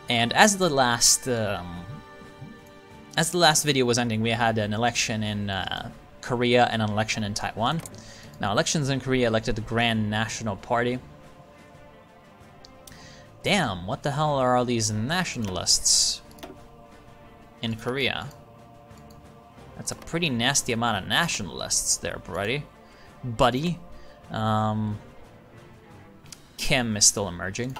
And as the last video was ending, we had an election in Korea and an election in Taiwan. Now, elections in Korea elected the Grand National Party. Damn, what the hell are all these nationalists in Korea? That's a pretty nasty amount of nationalists there, buddy. Kim is still emerging.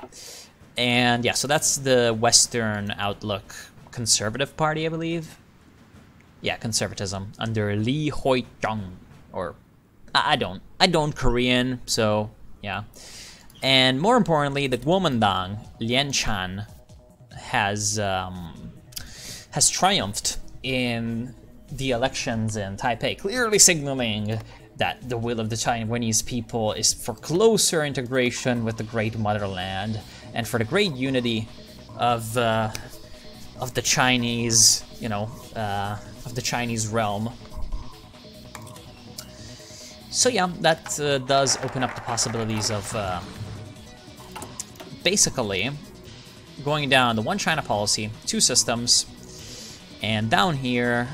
And yeah, so that's the Western Outlook Conservative Party, I believe. Yeah, conservatism under Lee Hoi-jung, or I don't Korean, so yeah. And more importantly, the Kuomintang, Lien Chan, has triumphed in the elections in Taipei, clearly signaling that the will of the Taiwanese people is for closer integration with the great motherland and for the great unity of the Chinese, of the Chinese realm. So yeah, that does open up the possibilities of basically going down the one China policy, two systems, and down here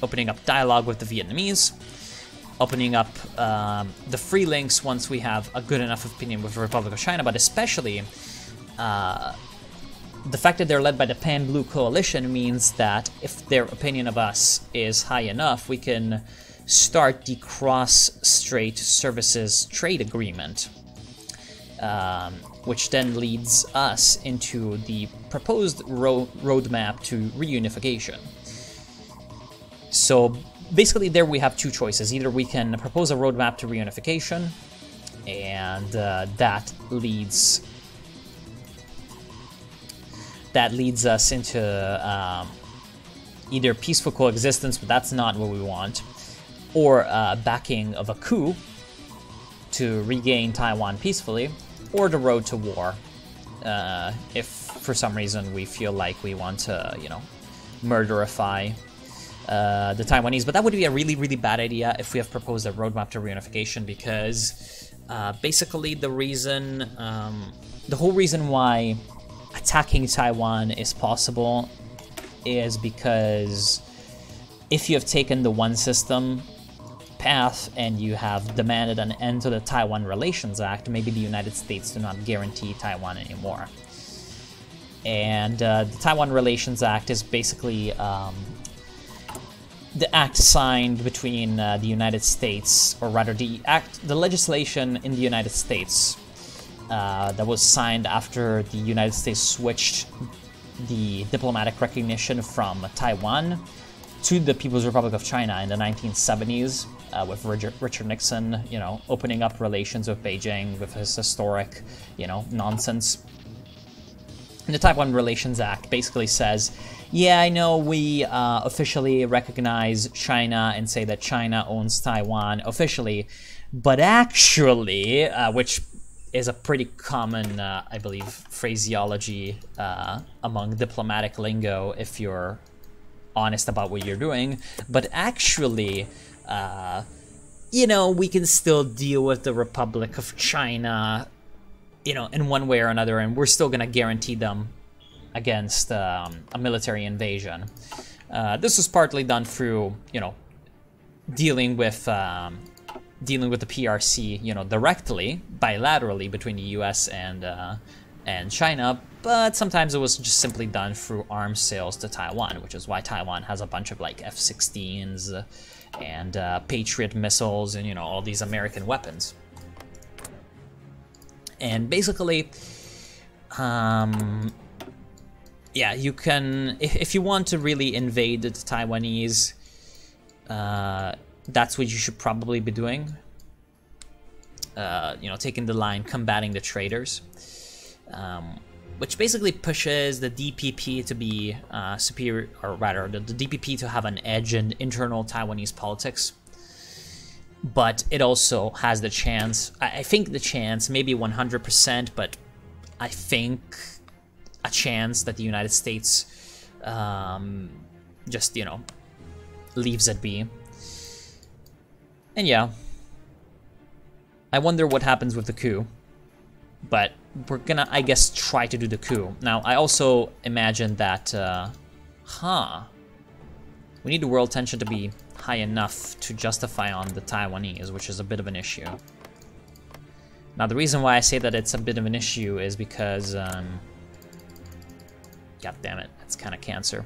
opening up dialogue with the Vietnamese, opening up the free links once we have a good enough opinion with the Republic of China, but especially the fact that they're led by the Pan-Blue Coalition means that if their opinion of us is high enough, we can start the Cross-Strait Services Trade Agreement, which then leads us into the proposed roadmap to reunification. So basically there we have two choices. Either we can propose a roadmap to reunification, and that leads us into either peaceful coexistence, but that's not what we want, or backing of a coup to regain Taiwan peacefully, or the road to war, if for some reason we feel like we want to, murderify the Taiwanese. But that would be a really, really bad idea if we have proposed a roadmap to reunification, because basically the whole reason why attacking Taiwan is possible is because if you have taken the one system path and you have demanded an end to the Taiwan Relations Act, maybe the United States do not guarantee Taiwan anymore. And the Taiwan Relations Act is basically the act signed between the United States, or rather the legislation in the United States that was signed after the United States switched the diplomatic recognition from Taiwan to the People's Republic of China in the 1970s, with Richard Nixon, opening up relations with Beijing with his historic, nonsense. And the Taiwan Relations Act basically says, yeah, I know we officially recognize China and say that China owns Taiwan officially, but actually, which is a pretty common, I believe, phraseology among diplomatic lingo if you're honest about what you're doing, but actually, we can still deal with the Republic of China, in one way or another, and we're still gonna guarantee them against a military invasion. This was partly done through, dealing with the PRC, directly, bilaterally between the U.S. and China, but sometimes it was just simply done through arms sales to Taiwan, which is why Taiwan has a bunch of like F-16s and Patriot missiles and all these American weapons. And basically, yeah, you can, if you want to really invade the Taiwanese, that's what you should probably be doing. Taking the line, combating the traitors, which basically pushes the DPP to be superior, or rather, the DPP to have an edge in internal Taiwanese politics. But it also has the chance, I think the chance, maybe 100%, but I think a chance that the United States just, leaves it be. And yeah, I wonder what happens with the coup. But we're gonna, I guess, try to do the coup. Now, I also imagine that, we need the world tension to be high enough to justify on the Taiwanese, which is a bit of an issue. Now, the reason why I say that it's a bit of an issue is because, God damn it, that's kind of cancer.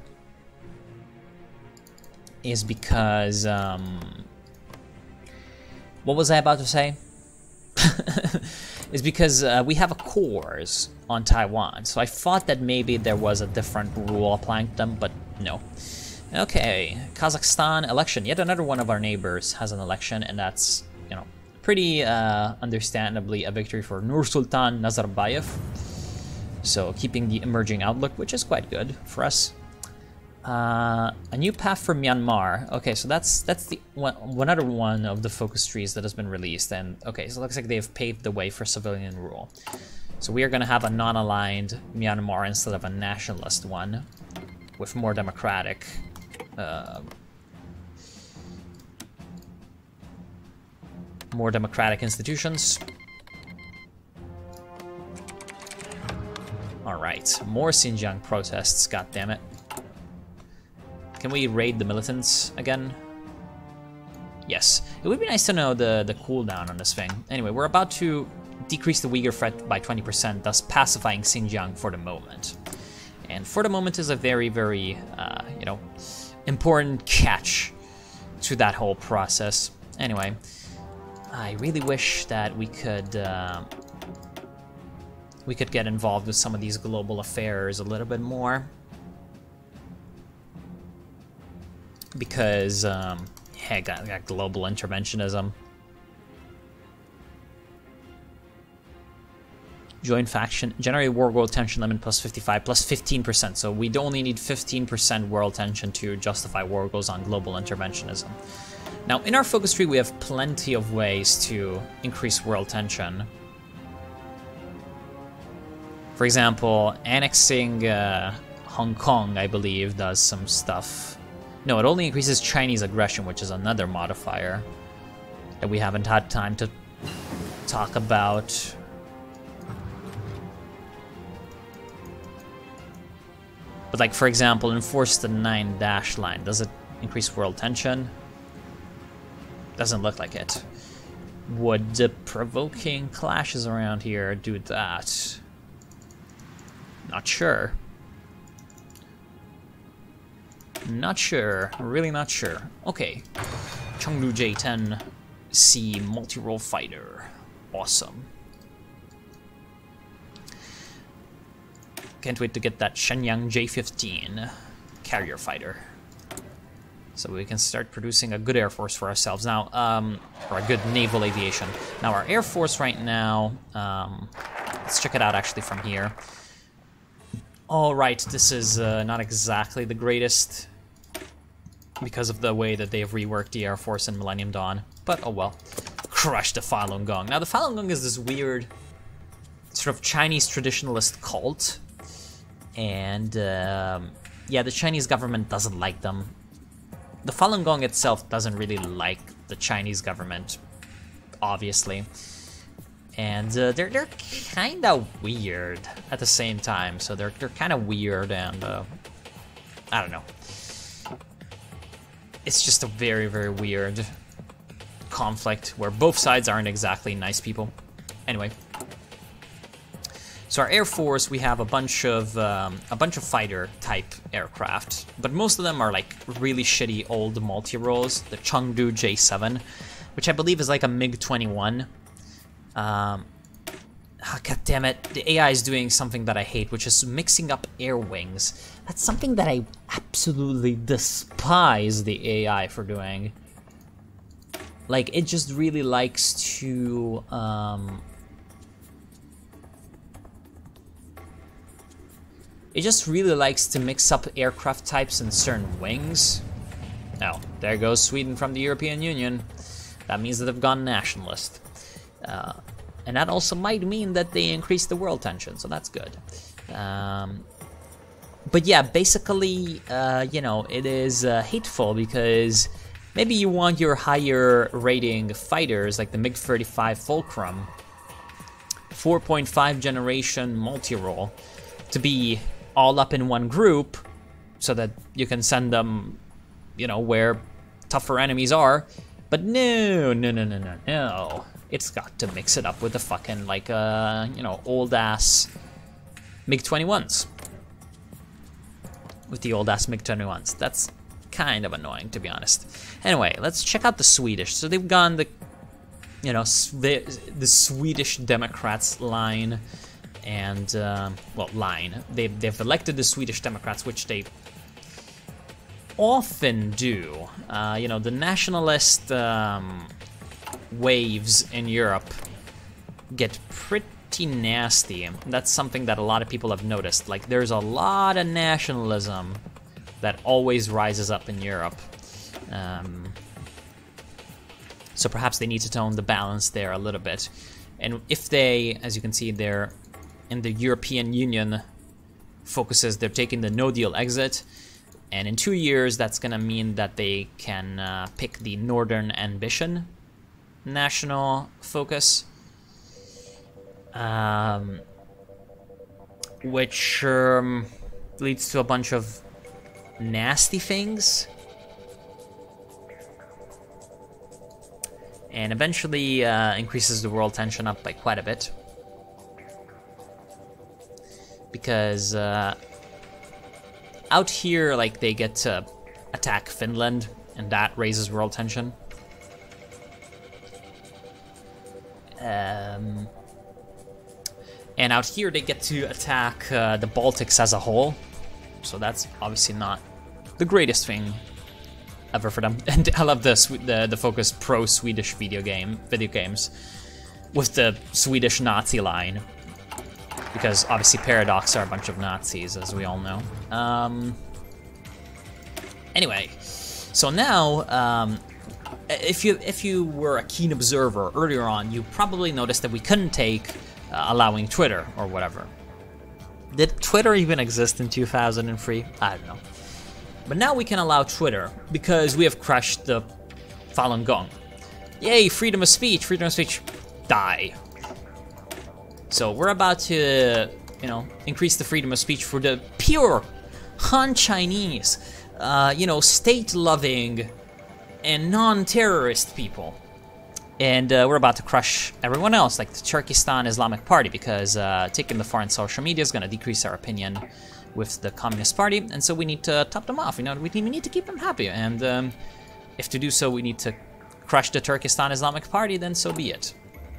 Is because, what was I about to say? Is because we have a cores on Taiwan, so I thought that maybe there was a different rule applying to them, but no. Okay, Kazakhstan election. Yet another one of our neighbors has an election, and that's, you know, pretty understandably a victory for Nursultan Nazarbayev. So keeping the emerging outlook, which is quite good for us. A new path for Myanmar. Okay, so that's the another one of the focus trees that has been released. And okay, so it looks like they've paved the way for civilian rule. So we are going to have a non-aligned Myanmar instead of a nationalist one, with more democratic. More democratic institutions. All right, more Xinjiang protests. God damn it. Can we raid the militants again? Yes. It would be nice to know the cooldown on this thing. Anyway, we're about to decrease the Uyghur threat by 20%, thus pacifying Xinjiang for the moment. And for the moment is a very, very, you know, important catch to that whole process. Anyway, I really wish that we could get involved with some of these global affairs a little bit more. Because, hey, got global interventionism. Join faction, generate world tension limit plus 55, plus 15%. So we only need 15% world tension to justify war goals on global interventionism. Now, in our focus tree, we have plenty of ways to increase world tension. For example, annexing Hong Kong, I believe, does some stuff. No, it only increases Chinese aggression, which is another modifier that we haven't had time to talk about. But like, for example, enforce the 9 dash line. Does it increase world tension? Doesn't look like it. Would the provoking clashes around here do that? Not sure. Not sure, really not sure. Okay, Chengdu J10C multi-role fighter, awesome. Can't wait to get that Shenyang J15 carrier fighter, so we can start producing a good air force for ourselves now, or a good naval aviation. Now our air force right now, let's check it out actually from here. All right, this is not exactly the greatest because of the way that they've reworked the Air Force in Millennium Dawn, but oh well. Crush the Falun Gong. Now the Falun Gong is this weird sort of Chinese traditionalist cult, and yeah, the Chinese government doesn't like them. The Falun Gong itself doesn't really like the Chinese government, obviously. And they're kind of weird at the same time. So they're kind of weird, and I don't know. It's just a very, very weird conflict where both sides aren't exactly nice people. Anyway, so our Air Force, we have a bunch of fighter type aircraft, but most of them are like really shitty old multi-roles. The Chengdu J7, which I believe is like a MiG-21. Oh, God damn it, the AI is doing something that I hate, which is mixing up air wings. That's something that I absolutely despise the AI for doing. Like, it just really likes to, it just really likes to mix up aircraft types and certain wings. Oh, there goes Sweden from the European Union. That means that they've gone nationalist. And that also might mean that they increase the world tension, so that's good. But yeah, basically, you know, it is hateful because maybe you want your higher rating fighters, like the MiG-35 Fulcrum, 4.5 generation multi-role to be all up in one group so that you can send them, you know, where tougher enemies are. But no. It's got to mix it up with the fucking, like, you know, old-ass MiG-21s. With the old-ass MiG-21s. That's kind of annoying, to be honest. Anyway, let's check out the Swedish. So they've gone the, you know, the Swedish Democrats line. And, well, line. They've elected the Swedish Democrats, which they often do. You know, the nationalist waves in Europe get pretty nasty. That's something that a lot of people have noticed. Like, there's a lot of nationalism that always rises up in Europe. So perhaps they need to tone the balance there a little bit. And if they, as you can see there, in the European Union focuses, they're taking the no-deal exit. And in 2 years, that's gonna mean that they can pick the Northern Ambition national focus, which leads to a bunch of nasty things, and eventually increases the world tension up by quite a bit, because out here, like, they get to attack Finland, and that raises world tension. And out here, they get to attack the Baltics as a whole. So that's obviously not the greatest thing ever for them. And I love the focus pro-Swedish video games with the Swedish Nazi line. Because obviously Paradox are a bunch of Nazis, as we all know. Anyway, so now, if you were a keen observer earlier on, you probably noticed that we couldn't take allowing Twitter or whatever. Did Twitter even exist in 2003? I don't know. But now we can allow Twitter because we have crushed the Falun Gong. Yay, freedom of speech, die. So we're about to, you know, increase the freedom of speech for the pure Han Chinese, you know, state-loving and non-terrorist people. And we're about to crush everyone else, like the Turkestan Islamic Party, because taking the foreign social media is going to decrease our opinion with the Communist Party, and so we need to top them off. You know, we need to keep them happy, and if to do so we need to crush the Turkestan Islamic Party, then so be it.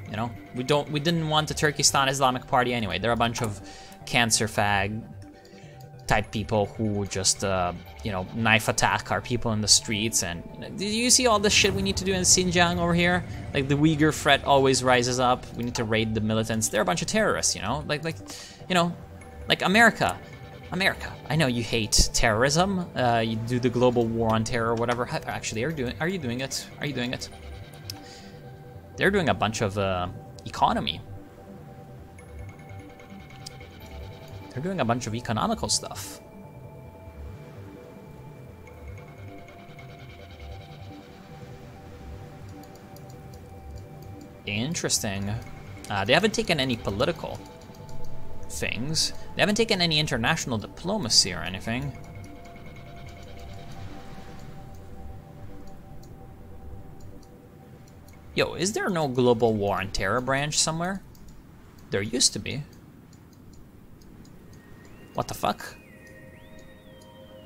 You know, we didn't want the Turkestan Islamic Party anyway. They're a bunch of cancer fag type people who just, you know, knife attack our people in the streets. And do you see all this shit we need to do in Xinjiang over here? Like, the Uyghur threat always rises up. We need to raid the militants. They're a bunch of terrorists, you know? Like, you know, like America. I know you hate terrorism. You do the global war on terror or whatever. Actually, are you doing it? Are you doing it? They're doing a bunch of economy. They're doing a bunch of economical stuff. Interesting. They haven't taken any political things. They haven't taken any international diplomacy or anything. Yo, is there no global war on terror branch somewhere? There used to be. What the fuck?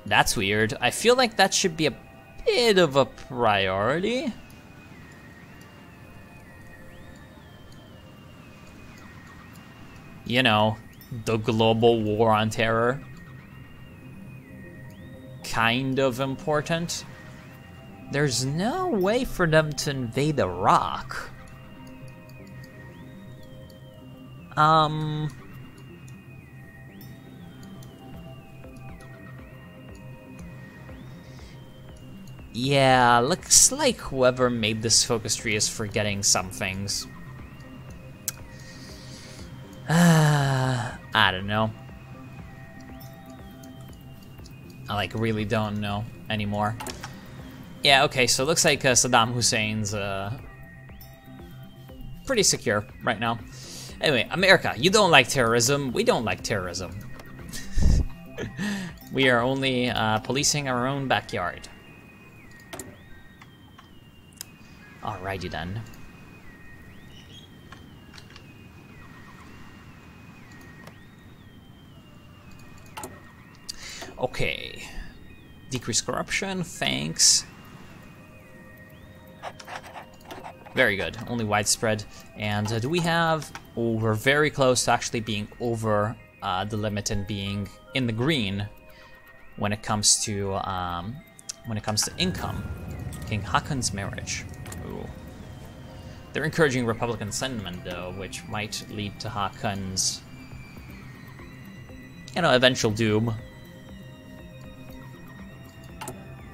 That's weird. I feel like that should be a bit of a priority. You know, the global war on terror. Kind of important. There's no way for them to invade Iraq. Yeah, looks like whoever made this focus tree is forgetting some things. I don't know. I like really don't know anymore. Yeah, okay, so it looks like Saddam Hussein's pretty secure right now. Anyway, America, you don't like terrorism. We don't like terrorism. We are only policing our own backyard. Alrighty then. Okay. Decrease corruption, thanks. Very good, only widespread. And do we have... Oh, we're very close to actually being over the limit and being in the green when it comes to income. King Hakon's marriage. Ooh. They're encouraging Republican sentiment though, which might lead to Hakon's, eventual doom.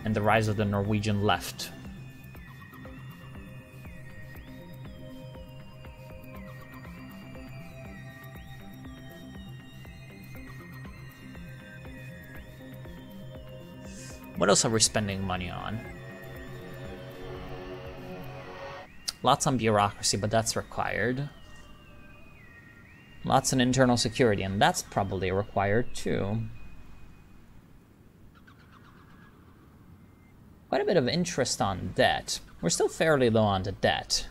And the rise of the Norwegian left. What else are we spending money on? Lots on bureaucracy, but that's required. Lots on internal security, and that's probably required too. Quite a bit of interest on debt. We're still fairly low on the debt.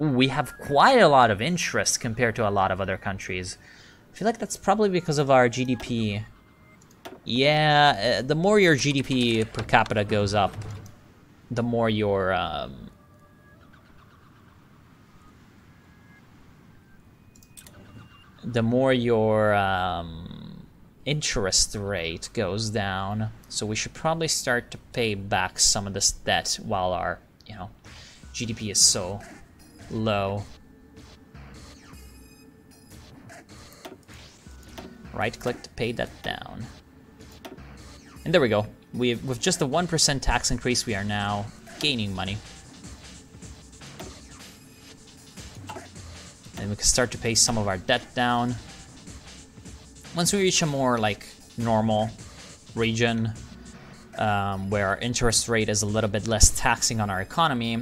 Ooh, we have quite a lot of interest compared to a lot of other countries. I feel like that's probably because of our GDP. Yeah, the more your GDP per capita goes up, the more your interest rate goes down. So we should probably start to pay back some of this debt while our, GDP is so low. Right-click to pay that down. And there we go. With just a 1% tax increase, we are now gaining money. And we can start to pay some of our debt down. Once we reach a more normal region, where our interest rate is a little bit less taxing on our economy,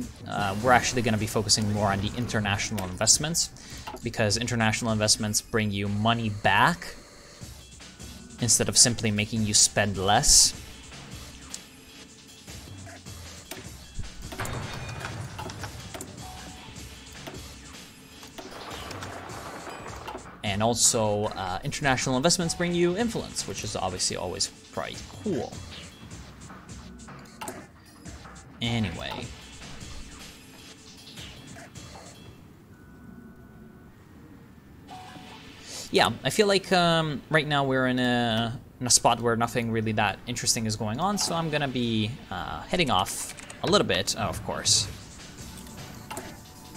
we're actually going to be focusing more on the international investments, because international investments bring you money back instead of simply making you spend less. And also, international investments bring you influence, which is obviously always pretty cool. Anyway. Yeah, I feel like right now we're in a spot where nothing really that interesting is going on, so I'm gonna be heading off a little bit, of course.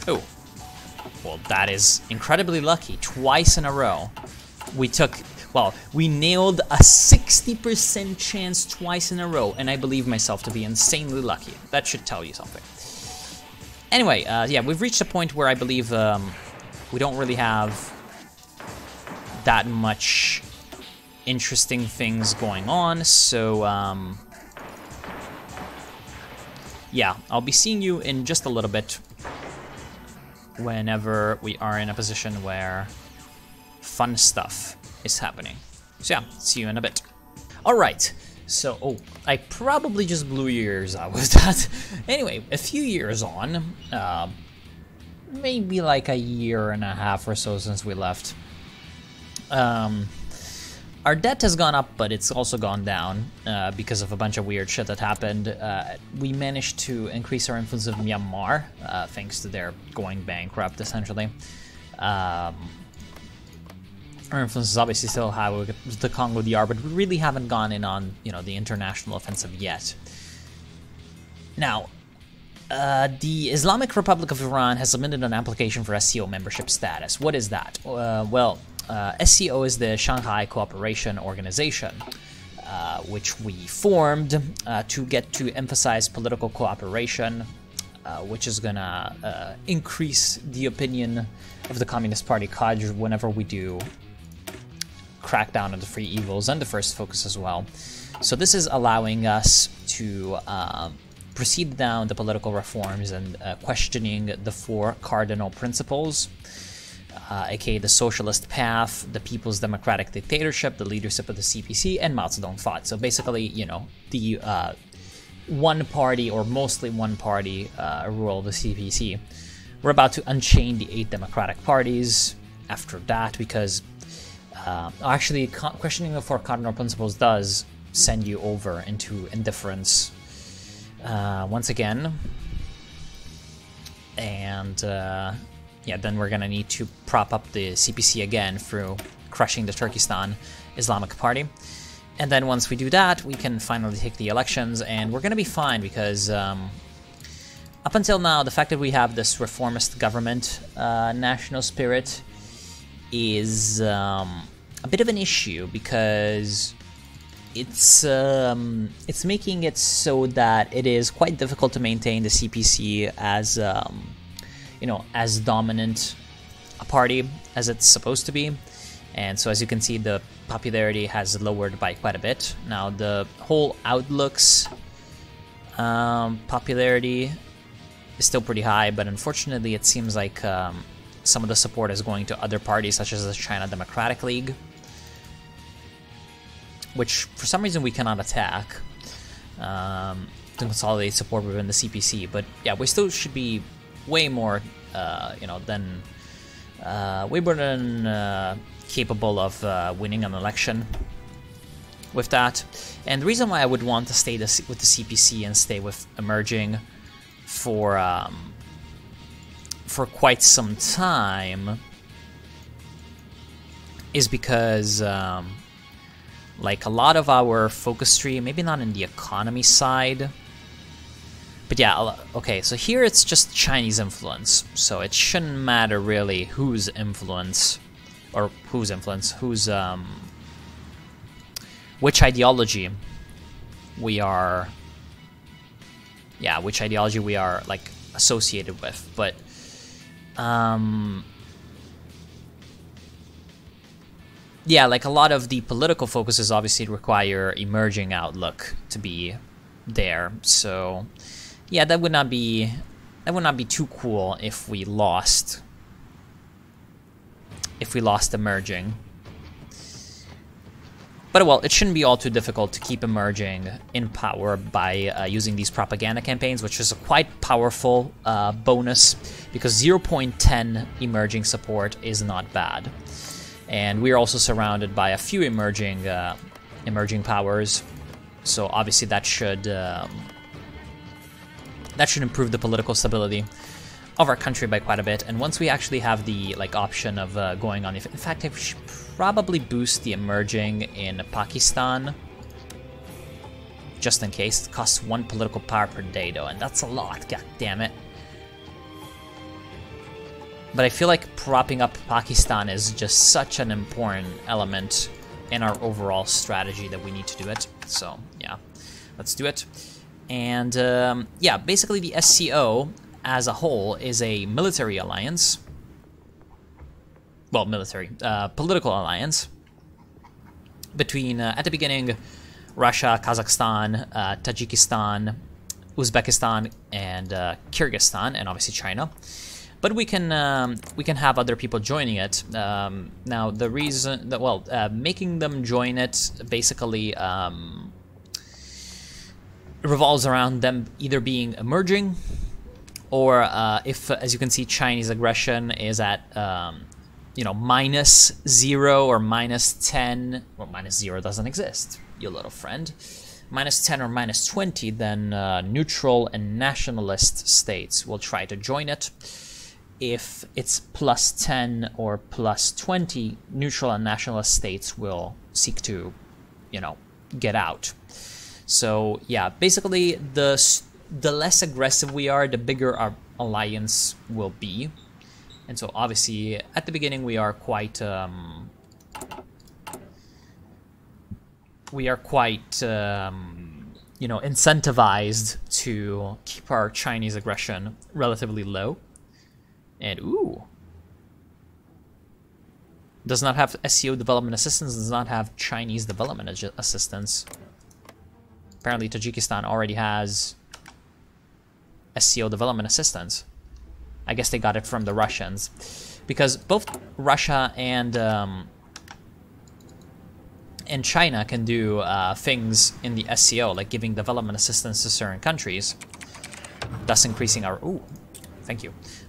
Oh. Well, that is incredibly lucky. Twice in a row. We nailed a 60% chance twice in a row, and I believe myself to be insanely lucky. That should tell you something. Anyway, yeah, we've reached a point where I believe we don't really have that much interesting things going on, so yeah, I'll be seeing you in just a little bit whenever we are in a position where fun stuff is happening. So yeah, see you in a bit. Alright, so, I probably just blew your ears out with that. Anyway, a few years on, maybe like a year and a half or so since we left, our debt has gone up, but it's also gone down because of a bunch of weird shit that happened. We managed to increase our influence of Myanmar, thanks to their going bankrupt, essentially. Our influence is obviously still high with the Congo DR, but we really haven't gone in on, the international offensive yet. Now, the Islamic Republic of Iran has submitted an application for SCO membership status. What is that? SCO is the Shanghai Cooperation Organization, which we formed to get to emphasize political cooperation, which is gonna increase the opinion of the Communist Party cadre whenever we do crack down on the three evils and the first focus as well. So this is allowing us to proceed down the political reforms and questioning the 4 cardinal principles, aka the socialist path, the people's democratic dictatorship, the leadership of the CPC, and Mao Zedong fought. So basically, you know, the one party, or mostly one party, rule of the CPC. We're about to unchain the 8 democratic parties after that, because actually questioning the 4 cardinal principles does send you over into indifference once again. And yeah, then we're gonna need to prop up the CPC again through crushing the Turkestan Islamic Party. And then once we do that, we can finally take the elections, and we're gonna be fine, because up until now, the fact that we have this reformist government national spirit is a bit of an issue, because it's making it so that it is quite difficult to maintain the CPC as you know, as dominant a party as it's supposed to be. And so as you can see, the popularity has lowered by quite a bit. Now the whole Outlook's popularity is still pretty high, but unfortunately it seems like some of the support is going to other parties, such as the China Democratic League, which for some reason we cannot attack to consolidate support within the CPC. But yeah, we still should be way more, you know, than way more than capable of winning an election with that. And the reason why I would want to stay with the CPC and stay with emerging for quite some time is because like a lot of our focus tree, maybe not in the economy side, but yeah, okay, so here it's just Chinese influence, so it shouldn't matter really whose influence, which ideology we are, yeah, which ideology we are, like, associated with, but, yeah, like, a lot of the political focuses obviously require emerging outlook to be there, so yeah, that would not be too cool if we lost emerging. But well, it shouldn't be all too difficult to keep emerging in power by using these propaganda campaigns, which is a quite powerful bonus, because 0.10 emerging support is not bad. And we are also surrounded by a few emerging powers, so obviously that should improve the political stability of our country by quite a bit. And once we actually have the option of going on, in fact, I should probably boost the emerging in Pakistan, just in case. It costs 1 political power per day though, and that's a lot, god damn it. But I feel like propping up Pakistan is just such an important element in our overall strategy that we need to do it. So yeah, let's do it. And yeah, basically the SCO as a whole is a military alliance. Well, political alliance between, at the beginning, Russia, Kazakhstan, Tajikistan, Uzbekistan, and Kyrgyzstan, and obviously China. But we can have other people joining it. Now, the reason that, well, making them join it basically revolves around them either being emerging, or if, as you can see, Chinese aggression is at you know, -0 or -10. Well, -0 doesn't exist, you little friend. -10 or -20, then neutral and nationalist states will try to join it. If it's +10 or +20, neutral and nationalist states will seek to, you know, get out. So yeah, basically the less aggressive we are, the bigger our alliance will be. And so obviously at the beginning we are quite you know, incentivized to keep our Chinese aggression relatively low. And ooh, does not have SEO development assistance, does not have Chinese development assistance. Apparently Tajikistan already has SCO development assistance. I guess they got it from the Russians, because both Russia and China can do things in the SCO, like giving development assistance to certain countries, thus increasing our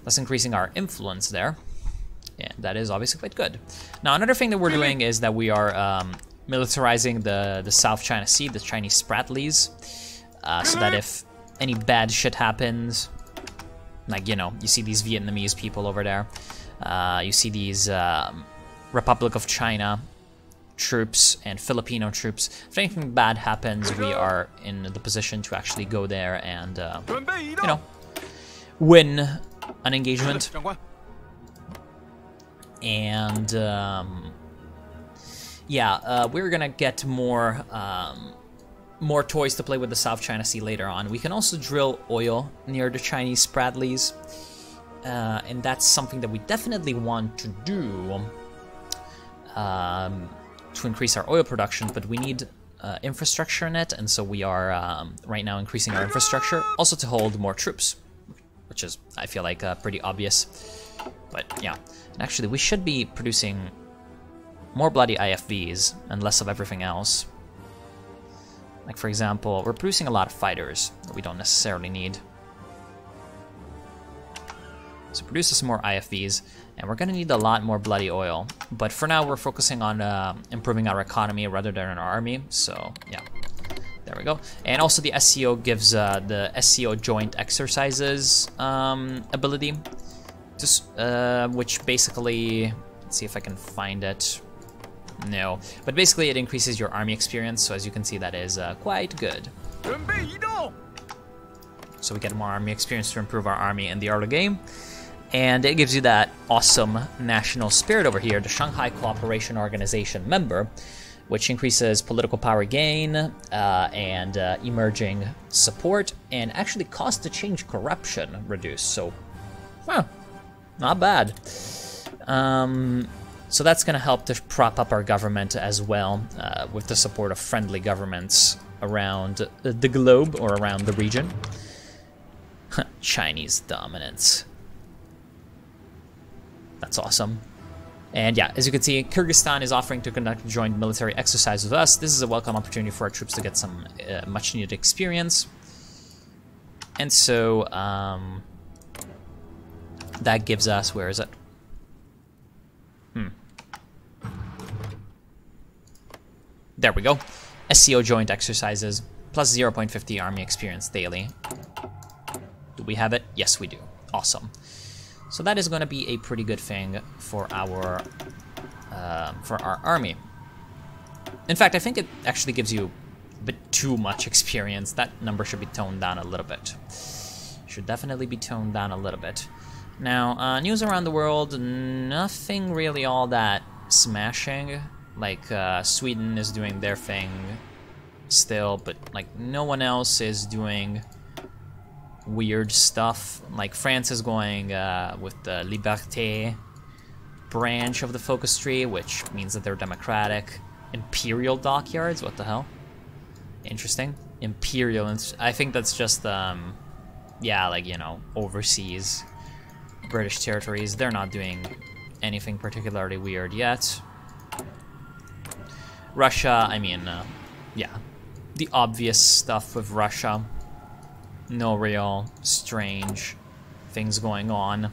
thus increasing our influence there, and that is obviously quite good. Now, another thing that we're doing is that we are militarizing the South China Sea, the Chinese Spratlys, so that if any bad shit happens, like, you know, you see these Vietnamese people over there, you see these Republic of China troops and Filipino troops. If anything bad happens, we are in the position to actually go there and, you know, win an engagement. And, yeah, we're gonna get more toys to play with the South China Sea later on. We can also drill oil near the Chinese Spratlys, and that's something that we definitely want to do to increase our oil production, but we need infrastructure in it, and so we are right now increasing our infrastructure, also to hold more troops, which is, I feel like, pretty obvious. But yeah, and actually we should be producing more bloody IFVs and less of everything else. Like, for example, we're producing a lot of fighters that we don't necessarily need. So produce some more IFVs, and we're gonna need a lot more bloody oil. But for now, we're focusing on improving our economy rather than our army, so yeah. There we go. And also the SCO gives the SCO joint exercises ability, just, which basically, let's see if I can find it. No, but basically it increases your army experience, so as you can see, that is quite good. So we get more army experience to improve our army in the early game, and it gives you that awesome national spirit over here, the Shanghai Cooperation Organization member, which increases political power gain and emerging support, and actually cost to change corruption reduced, so, well, not bad. So that's going to help to prop up our government as well, with the support of friendly governments around the globe or around the region. Chinese dominance. That's awesome. And yeah, as you can see, Kyrgyzstan is offering to conduct a joint military exercise with us. This is a welcome opportunity for our troops to get some much needed experience. And so that gives us, where is it? There we go. SCO joint exercises, plus 0.50 army experience daily. Do we have it? Yes, we do. Awesome. So that is going to be a pretty good thing for our army. In fact, I think it actually gives you a bit too much experience. That number should be toned down a little bit. Should definitely be toned down a little bit. Now, news around the world, nothing really all that smashing. Like, Sweden is doing their thing still, but, like, no one else is doing weird stuff. Like, France is going with the Liberté branch of the focus tree, which means that they're democratic. Imperial dockyards? What the hell? Interesting. Imperial, and I think that's just, yeah, like, you know, overseas British territories. They're not doing anything particularly weird yet. Russia, I mean, yeah, the obvious stuff with Russia. No real strange things going on.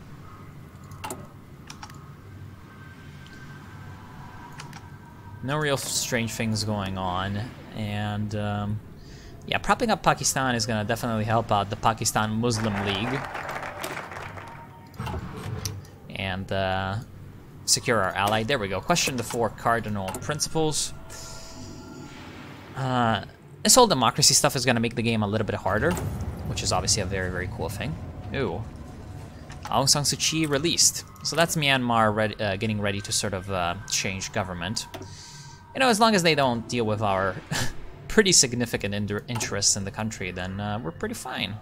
No real strange things going on. And, yeah, propping up Pakistan is going to definitely help out the Pakistan Muslim League. And, secure our ally. There we go. Question the 4 cardinal principles. This whole democracy stuff is going to make the game a little bit harder, which is obviously a very, very cool thing. Ooh. Aung San Suu Kyi released. So that's Myanmar getting ready to sort of change government. You know, as long as they don't deal with our pretty significant interests in the country, then we're pretty fine.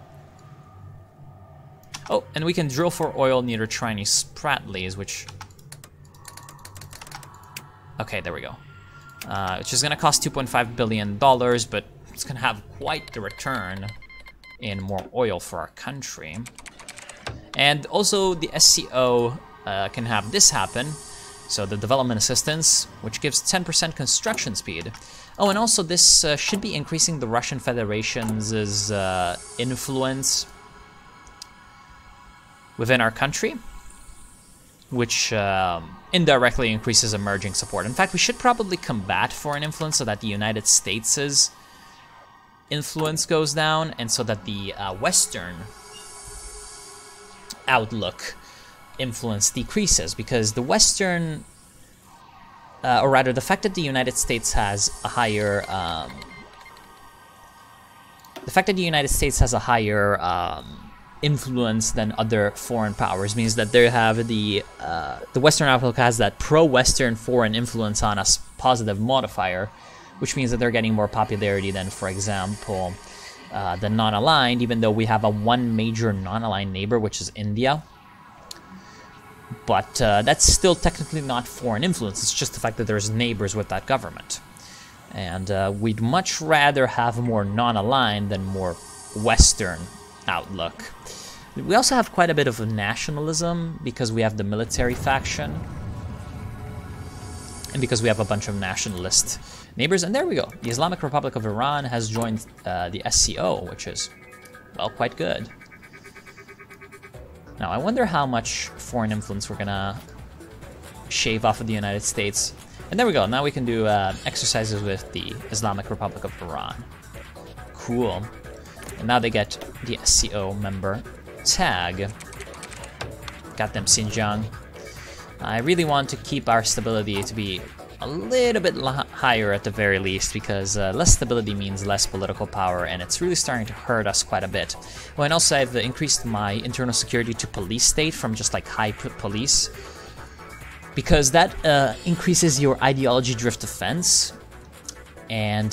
Oh, and we can drill for oil near Chinese Spratlys, which... Okay, there we go. Which is going to cost $2.5 billion, but it's going to have quite the return in more oil for our country. And also the SCO can have this happen. So the development assistance, which gives 10% construction speed. Oh, and also this should be increasing the Russian Federation's influence within our country, which indirectly increases emerging support. In fact, we should probably combat foreign influence so that the United States' influence goes down, and so that the Western outlook influence decreases, because the Western, or rather the fact that the United States has a higher, influence than other foreign powers means that they have the Western outlook has that pro-Western foreign influence on us positive modifier, which means that they're getting more popularity than, for example, the non-aligned, even though we have one major non-aligned neighbor, which is India. But that's still technically not foreign influence, it's just the fact that there's neighbors with that government. And we'd much rather have more non-aligned than more Western outlook. We also have quite a bit of nationalism because we have the military faction and because we have a bunch of nationalist neighbors. And there we go. The Islamic Republic of Iran has joined the SCO, which is, well, quite good. Now, I wonder how much foreign influence we're gonna shave off of the United States. And there we go. Now we can do exercises with the Islamic Republic of Iran. Cool. And now they get the SCO member tag. Got them Xinjiang. I really want to keep our stability to be a little bit higher at the very least, because less stability means less political power, and it's really starting to hurt us quite a bit. Well, and also I've increased my internal security to police state from just like high police, because that increases your ideology drift defense, and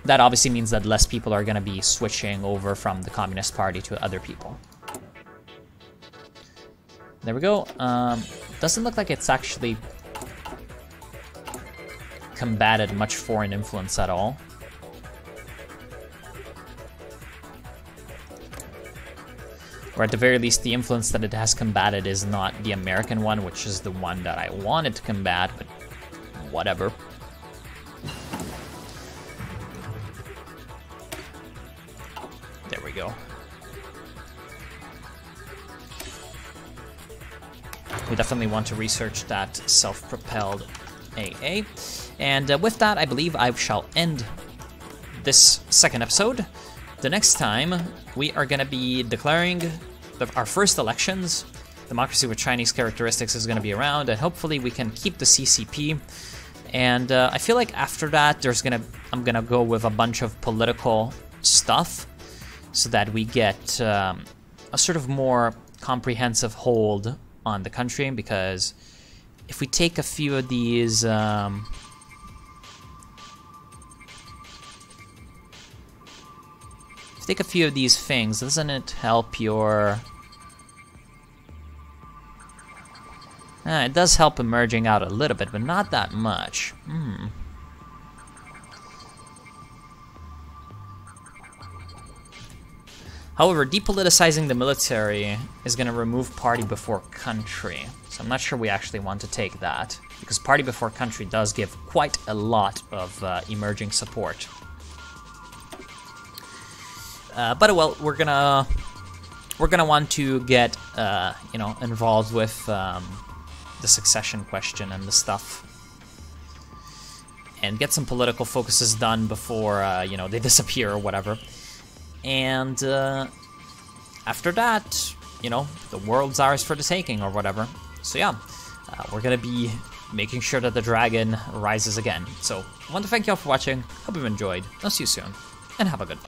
that obviously means that less people are going to be switching over from the Communist Party to other people. There we go. Doesn't look like it's actually combated much foreign influence at all. Or at the very least, the influence that it has combated is not the American one, which is the one that I wanted to combat, but whatever. There we go. We definitely want to research that self-propelled AA. And with that, I believe I shall end this second episode. The next time, we are going to be declaring our first elections. Democracy with Chinese characteristics is going to be around, and hopefully we can keep the CCP. And I feel like after that, I'm going to go with a bunch of political stuff so that we get a sort of more comprehensive hold on the country, because if we take a few of these things, doesn't it help your... it does help emerging out a little bit, but not that much. However, depoliticizing the military is going to remove party before country. So I'm not sure we actually want to take that, because party before country does give quite a lot of emerging support. But well, we're gonna want to get involved with the succession question and the stuff, and get some political focuses done before they disappear or whatever. And after that, the world's ours for the taking or whatever. So yeah, we're gonna be making sure that the dragon rises again. So I want to thank you all for watching. Hope you've enjoyed. I'll see you soon, and have a good one.